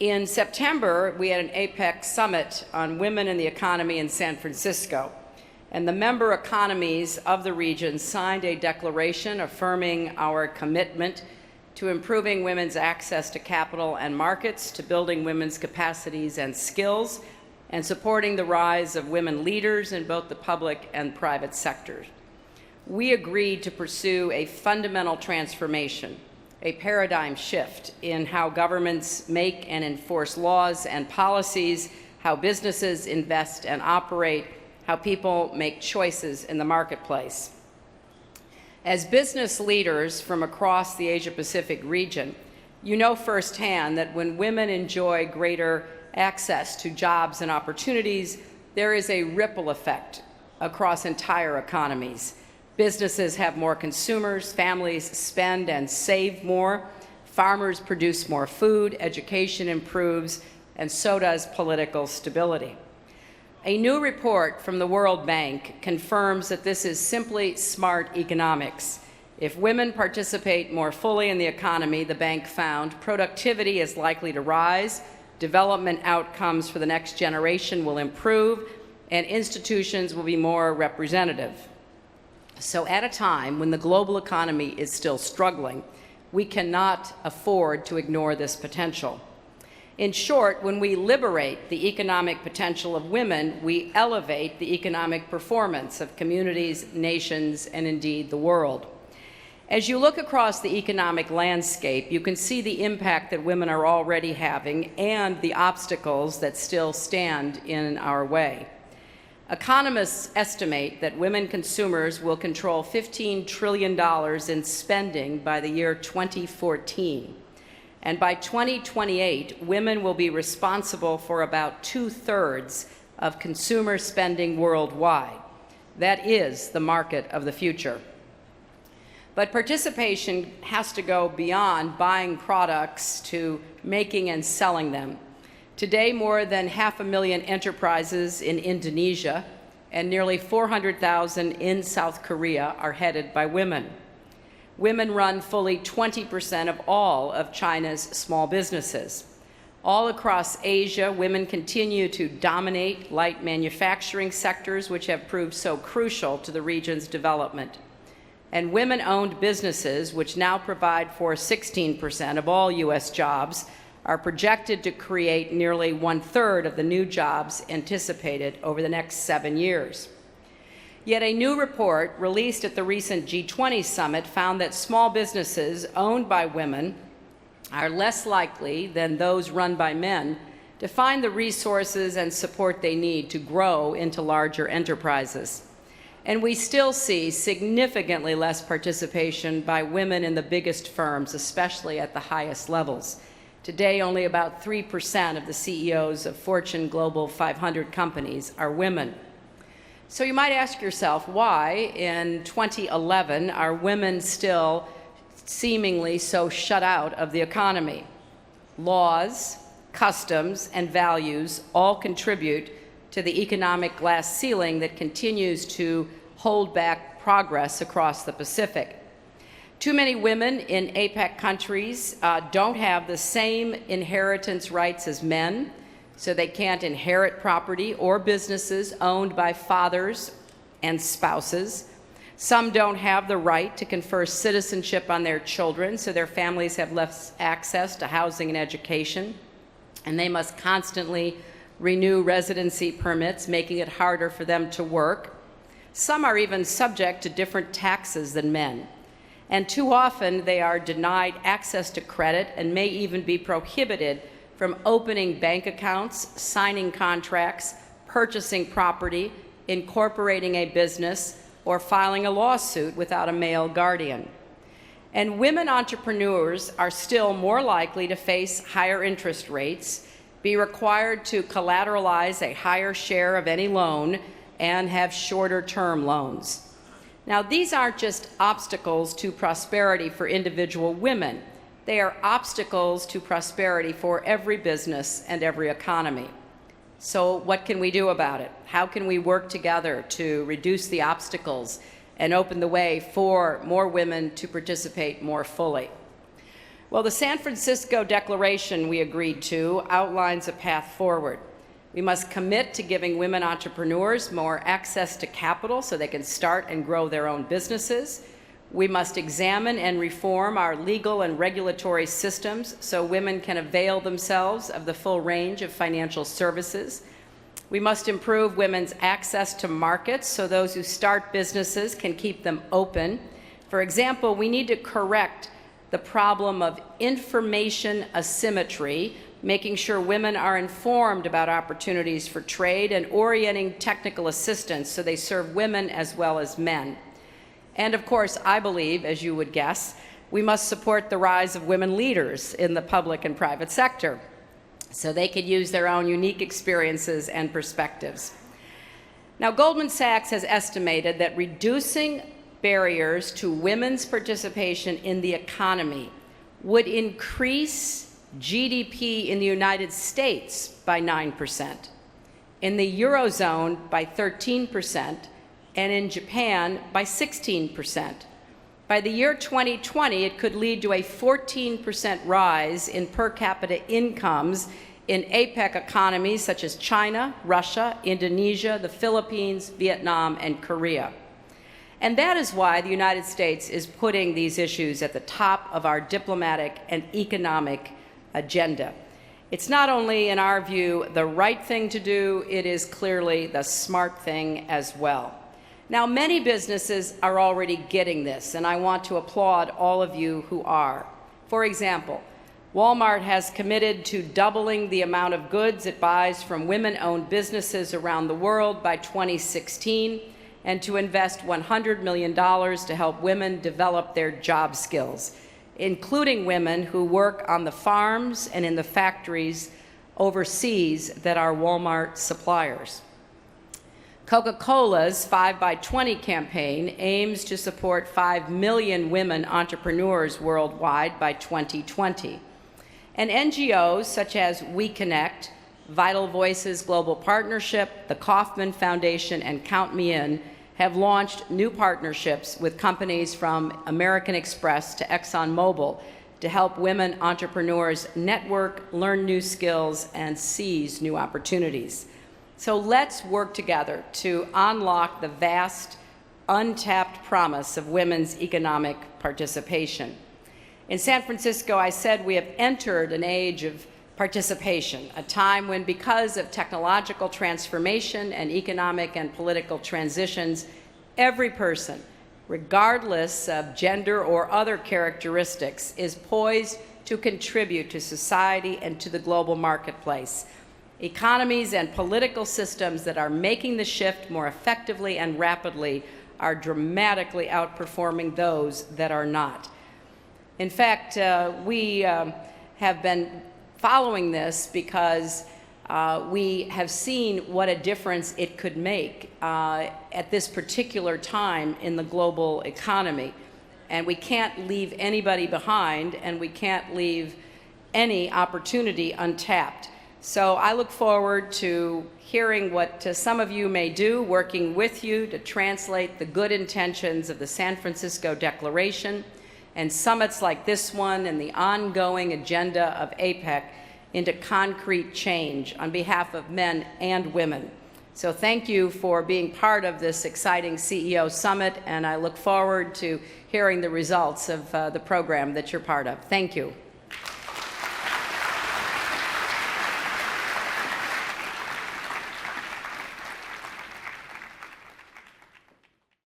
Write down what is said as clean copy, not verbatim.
In September, we had an APEC summit on women and the economy in San Francisco, and the member economies of the region signed a declaration affirming our commitment to improving women's access to capital and markets, to building women's capacities and skills, and supporting the rise of women leaders in both the public and private sectors. We agreed to pursue a fundamental transformation, a paradigm shift in how governments make and enforce laws and policies, how businesses invest and operate, how people make choices in the marketplace. As business leaders from across the Asia-Pacific region, you know firsthand that when women enjoy greater access to jobs and opportunities, there is a ripple effect across entire economies. Businesses have more consumers, families spend and save more, farmers produce more food, education improves, and so does political stability. A new report from the World Bank confirms that this is simply smart economics. If women participate more fully in the economy, the bank found, productivity is likely to rise, development outcomes for the next generation will improve, and institutions will be more representative. So at a time when the global economy is still struggling, we cannot afford to ignore this potential. In short, when we liberate the economic potential of women, we elevate the economic performance of communities, nations, and indeed the world. As you look across the economic landscape, you can see the impact that women are already having and the obstacles that still stand in our way. Economists estimate that women consumers will control $15 trillion in spending by the year 2014. And by 2028, women will be responsible for about 2/3 of consumer spending worldwide. That is the market of the future. But participation has to go beyond buying products to making and selling them. Today, more than 500,000 enterprises in Indonesia and nearly 400,000 in South Korea are headed by women. Women run fully 20% of all of China's small businesses. All across Asia, women continue to dominate light manufacturing sectors, which have proved so crucial to the region's development. And women-owned businesses, which now provide for 16% of all U.S. jobs, are projected to create nearly 1/3 of the new jobs anticipated over the next 7 years. Yet a new report released at the recent G20 summit found that small businesses owned by women are less likely than those run by men to find the resources and support they need to grow into larger enterprises. And we still see significantly less participation by women in the biggest firms, especially at the highest levels. Today, only about 3% of the CEOs of Fortune Global 500 companies are women. So you might ask yourself, why in 2011 are women still seemingly so shut out of the economy? Laws, customs, and values all contribute to the economic glass ceiling that continues to hold back progress across the Pacific. Too many women in APEC countries don't have the same inheritance rights as men, so they can't inherit property or businesses owned by fathers and spouses. Some don't have the right to confer citizenship on their children, so their families have less access to housing and education, and they must constantly renew residency permits, making it harder for them to work. Some are even subject to different taxes than men. And too often they are denied access to credit and may even be prohibited from opening bank accounts, signing contracts, purchasing property, incorporating a business, or filing a lawsuit without a male guardian. And women entrepreneurs are still more likely to face higher interest rates, be required to collateralize a higher share of any loan, and have shorter term loans. Now, these aren't just obstacles to prosperity for individual women. They are obstacles to prosperity for every business and every economy. So what can we do about it? How can we work together to reduce the obstacles and open the way for more women to participate more fully? Well, the San Francisco Declaration we agreed to outlines a path forward. We must commit to giving women entrepreneurs more access to capital so they can start and grow their own businesses. We must examine and reform our legal and regulatory systems so women can avail themselves of the full range of financial services. We must improve women's access to markets so those who start businesses can keep them open. For example, we need to correct the problem of information asymmetry, making sure women are informed about opportunities for trade and orienting technical assistance so they serve women as well as men. And of course, I believe, as you would guess, we must support the rise of women leaders in the public and private sector so they could use their own unique experiences and perspectives. Now, Goldman Sachs has estimated that reducing barriers to women's participation in the economy would increase GDP in the United States by 9%, in the Eurozone by 13%, and in Japan by 16%. By the year 2020, it could lead to a 14% rise in per capita incomes in APEC economies such as China, Russia, Indonesia, the Philippines, Vietnam, and Korea. And that is why the United States is putting these issues at the top of our diplomatic and economic agenda. It's not only, in our view, the right thing to do, it is clearly the smart thing as well. Now, many businesses are already getting this, and I want to applaud all of you who are. For example, Walmart has committed to doubling the amount of goods it buys from women-owned businesses around the world by 2016, and to invest $100 million to help women develop their job skills, including women who work on the farms and in the factories overseas that are Walmart suppliers. Coca-Cola's 5x20 campaign aims to support 5 million women entrepreneurs worldwide by 2020. And NGOs such as We Connect, Vital Voices Global Partnership, the Kauffman Foundation, and Count Me In have launched new partnerships with companies from American Express to ExxonMobil to help women entrepreneurs network, learn new skills, and seize new opportunities. So let's work together to unlock the vast, untapped promise of women's economic participation. In San Francisco, I said we have entered an age of participation, a time when, because of technological transformation and economic and political transitions, every person, regardless of gender or other characteristics, is poised to contribute to society and to the global marketplace. Economies and political systems that are making the shift more effectively and rapidly are dramatically outperforming those that are not. In fact, we have been following this because we have seen what a difference it could make at this particular time in the global economy. And we can't leave anybody behind, and we can't leave any opportunity untapped. So I look forward to hearing what some of you may do, working with you to translate the good intentions of the San Francisco Declaration and summits like this one and the ongoing agenda of APEC into concrete change on behalf of men and women. So thank you for being part of this exciting CEO Summit, and I look forward to hearing the results of the program that you're part of. Thank you.